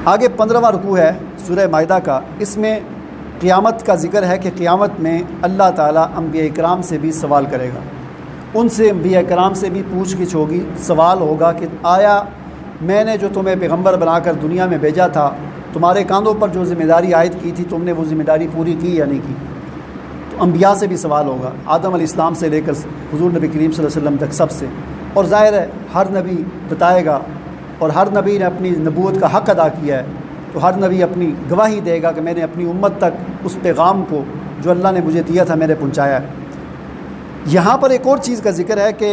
آگے 15واں رکوع ہے سورہ مائدہ کا، اس میں قیامت کا ذکر ہے کہ قیامت میں اللہ تعالیٰ انبیاء اکرام سے بھی سوال کرے گا، ان سے انبیاء اکرام سے بھی پوچھ گچھ ہوگی، سوال ہوگا کہ آیا میں نے جو تمہیں پیغمبر بنا کر دنیا میں بھیجا تھا، تمہارے کاندھوں پر جو ذمہ داری عائد کی تھی تم نے وہ ذمہ داری پوری کی یا نہیں کی؟ تو انبیاء سے بھی سوال ہوگا، آدم علیہ السلام سے لے کر حضور نبی کریم صلی اللہ علیہ وسلم تک سب سے، اور ظاہر ہے ہر نبی بتائے گا، اور ہر نبی نے اپنی نبوت کا حق ادا کیا ہے، تو ہر نبی اپنی گواہی دے گا کہ میں نے اپنی امت تک اس پیغام کو جو اللہ نے مجھے دیا تھا میں نے پہنچایا ہے۔ یہاں پر ایک اور چیز کا ذکر ہے کہ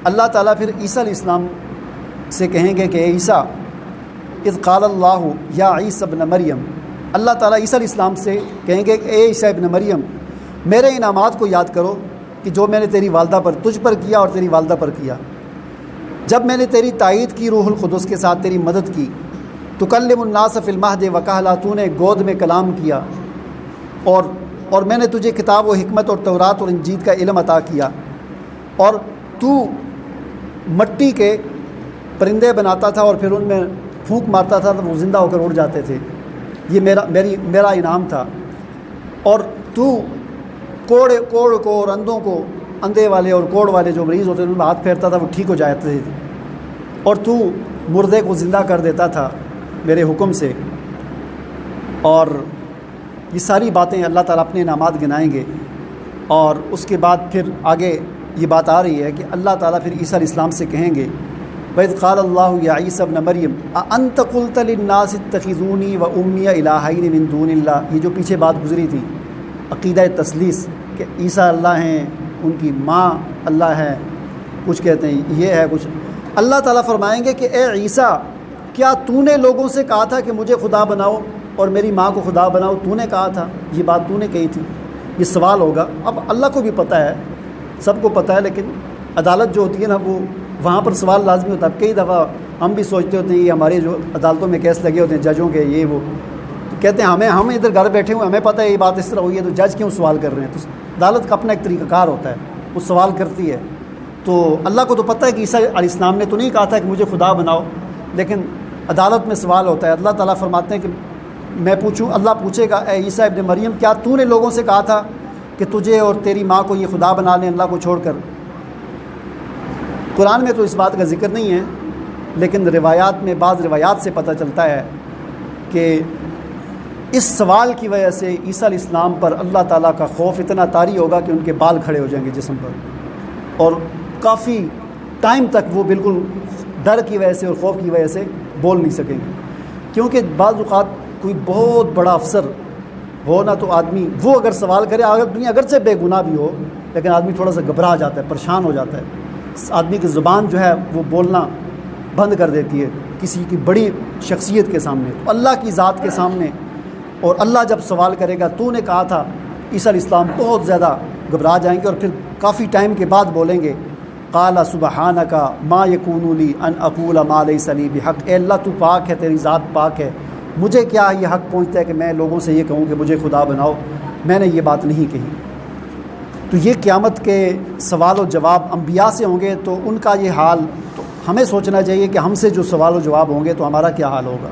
اللہ تعالیٰ پھر عیسیٰ علیہ السلام سے کہیں گے کہ اے عیسیٰ، اذ قال اللہ یا عیسی ابن مریم، اللہ تعالیٰ عیسیٰ علیہ السلام سے کہیں گے کہ اے عیسیٰ ابن مریم، میرے انعامات کو یاد کرو کہ جو میں نے تیری والدہ پر، تجھ پر کیا اور تیری والدہ پر کیا، جب میں نے تیری تائید کی روح القدس کے ساتھ، تیری مدد کی، تکلم الناس فی المہد وکہلا، تو نے گود میں کلام کیا، اور میں نے تجھے کتاب و حکمت اور تورات اور انجیل کا علم عطا کیا، اور تو مٹی کے پرندے بناتا تھا اور پھر ان میں پھونک مارتا تھا تو وہ زندہ ہو کر اڑ جاتے تھے، یہ میرا انعام تھا، اور تو کوڑ کو اور اندھوں کو، اندھے والے اور کوڑ والے جو مریض ہوتے ہیں ان میں ہاتھ پھیرتا تھا وہ ٹھیک ہو جاتے تھے، اور تو مردے کو زندہ کر دیتا تھا میرے حکم سے۔ اور یہ ساری باتیں اللہ تعالیٰ اپنے انعامات گنائیں گے، اور اس کے بعد پھر آگے یہ بات آ رہی ہے کہ اللہ تعالیٰ پھر عیسیٰ علیہ السلام سے کہیں گے وَإِذْ قَالَ اللَّهُ يَا عِيسَى ابْنَ مَرْيَمَ أَأَنْتَ قُلْتَ لِلنَّاسِ اتَّخِذُونِي وَأُمِّيَ إِلَٰهَيْنِ مِن دُونِ اللَّهِ، یہ جو پیچھے بات گزری تھی عقیدہ تثلیث کہ عیسیٰ اللہ ہیں، ان کی ماں اللہ ہے، کچھ کہتے ہیں یہ ہے کچھ۔ اللہ تعالیٰ فرمائیں گے کہ اے عیسیٰ، کیا تو نے لوگوں سے کہا تھا کہ مجھے خدا بناؤ اور میری ماں کو خدا بناؤ؟ تو نے کہا تھا، یہ بات تو نے کہی تھی؟ یہ سوال ہوگا۔ اب اللہ کو بھی پتہ ہے، سب کو پتہ ہے، لیکن عدالت جو ہوتی ہے نا وہ وہاں پر سوال لازمی ہوتا ہے۔ کئی دفعہ ہم بھی سوچتے ہوتے ہیں یہ ہمارے جو عدالتوں میں کیس لگے ہوتے ہیں ججوں کے، یہ وہ تو کہتے ہیں ہم ادھر گھر بیٹھے ہوئے ہمیں پتہ ہے یہ بات اس طرح ہوئی ہے، تو جج کیوں سوال کر رہے ہیں؟ تو عدالت کا اپنا ایک طریقہ کار ہوتا ہے، وہ سوال کرتی ہے۔ تو اللہ کو تو پتہ ہے کہ عیسیٰ علیہ السلام نے تو نہیں کہا تھا کہ مجھے خدا بناؤ، لیکن عدالت میں سوال ہوتا ہے۔ اللہ تعالیٰ فرماتے ہیں کہ میں پوچھوں، اللہ پوچھے گا اے عیسیٰ ابن مریم، کیا تو نے لوگوں سے کہا تھا کہ تجھے اور تیری ماں کو یہ خدا بنا لیں اللہ کو چھوڑ کر؟ قرآن میں تو اس بات کا ذکر نہیں ہے، لیکن روایات میں، بعض روایات سے پتہ چلتا ہے کہ اس سوال کی وجہ سے عیسیٰ علیہ السلام پر اللہ تعالیٰ کا خوف اتنا طاری ہوگا کہ ان کے بال کھڑے ہو جائیں گے جسم پر، اور کافی ٹائم تک وہ بالکل ڈر کی وجہ سے اور خوف کی وجہ سے بول نہیں سکیں گے۔ کیونکہ بعض اوقات کوئی بہت بڑا افسر ہو نا تو آدمی وہ اگر سوال کرے، اگرچہ بے گناہ بھی ہو، لیکن آدمی تھوڑا سا گھبرا جاتا ہے، پریشان ہو جاتا ہے، آدمی کی زبان جو ہے وہ بولنا بند کر دیتی ہے کسی کی بڑی شخصیت کے سامنے، تو اللہ کی ذات کے سامنے۔ اور اللہ جب سوال کرے گا تو نے کہا تھا، عیسیٰ علیہ السلام بہت زیادہ گھبرا جائیں گے، اور پھر کافی ٹائم کے بعد بولیں گے قال سبحانک ما یکون لی ان اقول ما لیس لی بحق، اے اللہ تو پاک ہے، تیری ذات پاک ہے، مجھے کیا یہ حق پہنچتا ہے کہ میں لوگوں سے یہ کہوں کہ مجھے خدا بناؤ، میں نے یہ بات نہیں کہی۔ تو یہ قیامت کے سوال و جواب انبیاء سے ہوں گے، تو ان کا یہ حال تو ہمیں سوچنا چاہیے کہ ہم سے جو سوال و جواب ہوں گے تو ہمارا کیا حال ہوگا۔